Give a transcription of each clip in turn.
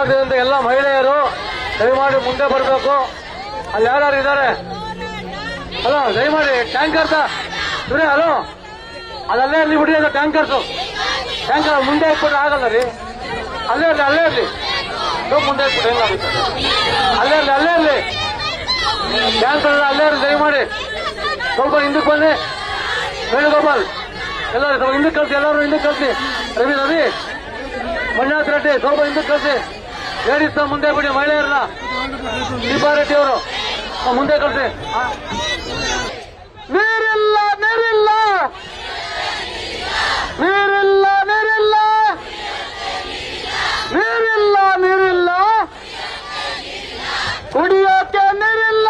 ಭಾಗದಿಂದ ಎಲ್ಲ ಮಹಿಳೆಯರು ದಯಮಾಡಿ ಮುಂದೆ ಬರಬೇಕು. ಅಲ್ಲಿ ಯಾರು ಇದ್ದಾರೆ? ಹಲೋ, ದಯಮಾಡಿ ಟ್ಯಾಂಕರ್ಸ್ ಸುರೇ, ಹಲೋ, ಅದಲ್ಲೇ ಇರಲಿ ಬಿಡಿ. ಅದು ಟ್ಯಾಂಕರ್ ಮುಂದೆ ಇಟ್ಬಿಟ್ರೆ ಆಗಲ್ಲ ರೀ. ಅಲ್ಲೇ ಇರಲಿ ಮುಂದೆ ಇಟ್ಬಿಟ್ಟು ಹೆಂಗಾಗುತ್ತೆ? ಅಲ್ಲೇ ಇರಲಿ ಟ್ಯಾಂಕರ್ ಅಲ್ಲೇ ಇರಲಿ. ದಯಮಾಡಿ ಸ್ವಲ್ಪ ಹಿಂದಕ್ಕೆ ಬನ್ನಿ. ವೇಣುಗೋಪಾಲ್ ಎಲ್ಲರೂ ಸ್ವಲ್ಪ ಹಿಂದಕ್ಕೆ ಕಳಿಸಿ. ಎಲ್ಲರೂ ಹಿಂದಕ್ಕೆ ಕಳಿಸಿ. ರವಿ ಮಂಜುನಾಥ್ ರೆಡ್ಡಿ ಸ್ವಲ್ಪ ಹಿಂದಕ್ಕೆ ಕಳಿಸಿ. ಲೇಡೀಸ್ ಮುಂದೆ ಬಿಡಿ. ಮಹಿಳೆಯರನ್ನ ದೀಪಾರೆಡ್ಡಿ ಅವರು ಮುಂದೆ ಕಳಿಸಿ. ನೀರಿಲ್ಲ ನೀರಿಲ್ಲ ನೀರಿಲ್ಲ ನೀರಿಲ್ಲ ನೀರಿಲ್ಲ ನೀರಿಲ್ಲ ಕುಡಿಯೋಕೆ ನೀರಿಲ್ಲ.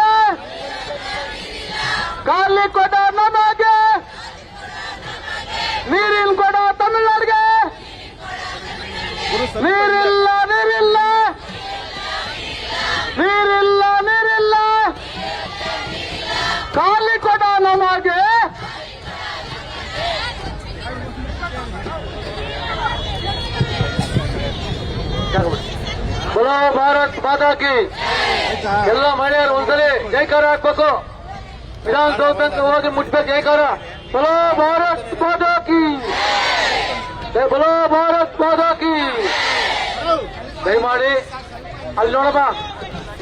ಖಾಲಿ ಕೊಡ ನಮಗೆ, ನೀರಿನ ಕೊಡ ತಮಿಳ್ನಾಡಿಗೆ. ನೀರಿಲ್ಲ ನೀರಿಲ್ಲ ನೀರಿಲ್ಲ ನೀರಿಲ್ಲ ಖಾಲಿ ಕೊಡ ನಮಗೆ. बोलो भारत माता की. ಎಲ್ಲ ಮಹಿಳೆಯರು ಒಂದ್ಸಲಿ ಜೈಕಾರ ಹಾಕ್ಬೇಕು. ವಿಧಾನಸೌಧ ತನಕ ಹೋಗಿ ಮುಟ್ಬೇಕು ಜೈಕಾರ. बोलो भारत माता की, बोलो भारत माता की. ದಯಮಾಡಿ ಅಲ್ಲಿ ನೋಡಪ್ಪ,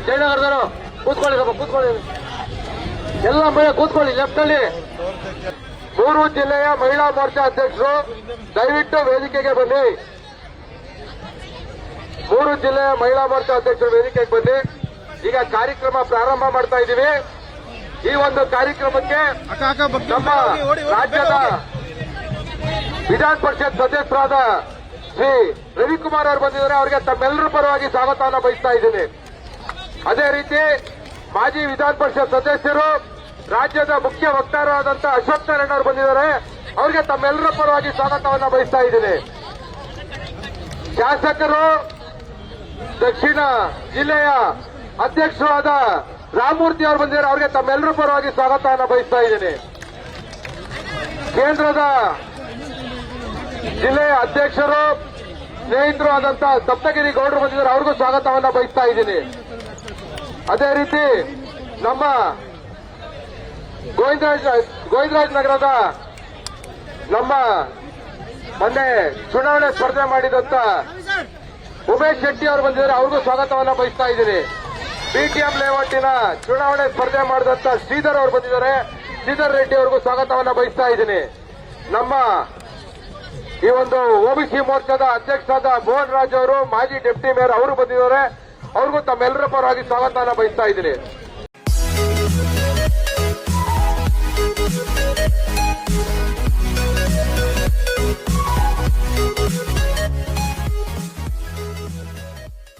ಜಯನಗರದವರು ಕೂತ್ಕೊಳ್ಳಿ, ಸ್ವಲ್ಪ ಕೂತ್ಕೊಳ್ಳಿ. ಎಲ್ಲ ಮಹಿಳೆ ಕೂತ್ಕೊಳ್ಳಿ ಲೆಫ್ಟ್ ಅಲ್ಲಿ. ಮೂರು ಜಿಲ್ಲೆಯ ಮಹಿಳಾ ಮೋರ್ಚಾ ಅಧ್ಯಕ್ಷರು ದಯವಿಟ್ಟು ವೇದಿಕೆಗೆ ಬನ್ನಿ. ಮೂರು ಜಿಲ್ಲೆಯ ಮಹಿಳಾ ಮೋರ್ಚಾ ಅಧ್ಯಕ್ಷರು ವೇದಿಕೆಗೆ ಬನ್ನಿ. ಈಗ ಕಾರ್ಯಕ್ರಮ ಪ್ರಾರಂಭ ಮಾಡ್ತಾ ಇದ್ದೀವಿ. ಈ ಒಂದು ಕಾರ್ಯಕ್ರಮಕ್ಕೆ ನಮ್ಮ ರಾಜ್ಯದ ವಿಧಾನ ಪರಿಷತ್ ಸದಸ್ಯರಾದ ಶ್ರೀ ರವಿಕುಮಾರ್ ಅವರು ಬಂದಿದ್ದಾರೆ. ಅವರಿಗೆ ತಮ್ಮೆಲ್ಲರ ಪರವಾಗಿ ಸ್ವಾಗತವನ್ನು ಬಯಸ್ತಾ ಇದ್ದೀನಿ. ಅದೇ ರೀತಿ ಮಾಜಿ ವಿಧಾನ ಪರಿಷತ್ ಸದಸ್ಯರು, ರಾಜ್ಯದ ಮುಖ್ಯ ವಕ್ತಾರರಾದಂತಹ ಅಶ್ವಥ್ ನಾರಾಯಣ ಅವರು ಬಂದಿದ್ದಾರೆ. ಅವರಿಗೆ ತಮ್ಮೆಲ್ಲರ ಪರವಾಗಿ ಸ್ವಾಗತವನ್ನು ಬಯಸ್ತಾ ಇದ್ದೀನಿ. ಶಾಸಕರು, ದಕ್ಷಿಣ ಜಿಲ್ಲೆಯ ಅಧ್ಯಕ್ಷರಾದ ರಾಮಮೂರ್ತಿ ಅವರು ಬಂದಿದ್ದಾರೆ. ಅವರಿಗೆ ತಮ್ಮೆಲ್ಲರ ಪರವಾಗಿ ಸ್ವಾಗತವನ್ನು ಬಯಸ್ತಾ ಇದ್ದೀನಿ. ಕೇಂದ್ರದ ಜಿಲ್ಲೆಯ ಅಧ್ಯಕ್ಷರು, ಸ್ನೇಹಿತರು ಆದಂತಹ ಸಪ್ತಗಿರಿ ಗೌಡರು ಬಂದಿದ್ದಾರೆ. ಅವ್ರಿಗೂ ಸ್ವಾಗತವನ್ನು ಬಯಸ್ತಾ ಇದ್ದೀನಿ. ಅದೇ ರೀತಿ ನಮ್ಮ ಗೋವಿಂದರಾಜ್ ನಗರದ ನಮ್ಮ ಮೊನ್ನೆ ಚುನಾವಣೆ ಸ್ಪರ್ಧೆ ಮಾಡಿದಂತ ಉಮೇಶ್ ಶೆಟ್ಟಿ ಅವರು ಬಂದಿದ್ದಾರೆ. ಅವ್ರಿಗೂ ಸ್ವಾಗತವನ್ನು ಬಯಸ್ತಾ ಇದ್ದೀನಿ. ಬಿಟಿಎಂ ಲೇಔಟಿನ ಚುನಾವಣೆ ಸ್ಪರ್ಧೆ ಮಾಡಿದಂತ ಶ್ರೀಧರ್ ಅವರು ಬಂದಿದ್ದಾರೆ. ಶ್ರೀಧರ್ ರೆಡ್ಡಿ ಅವ್ರಿಗೂ ಸ್ವಾಗತವನ್ನು ಬಯಸ್ತಾ ಇದ್ದೀನಿ. ನಮ್ಮ ಈ ಒಂದು ಒಬಿಸಿ ಮೋರ್ಚಾದ ಅಧ್ಯಕ್ಷರಾದ ಮೋಹನ್ ರಾಜ್ ಅವರು, ಮಾಜಿ ಡೆಪ್ಟಿ ಮೇಯರ್ ಅವರು ಬಂದಿದ್ದಾರೆ. ಅವ್ರಿಗೂ ತಮ್ಮೆಲ್ಲರ ಪರವಾಗಿ ಸ್ವಾಗತವನ್ನು ಬಯಸ್ತಾ ಇದ್ದೀನಿ.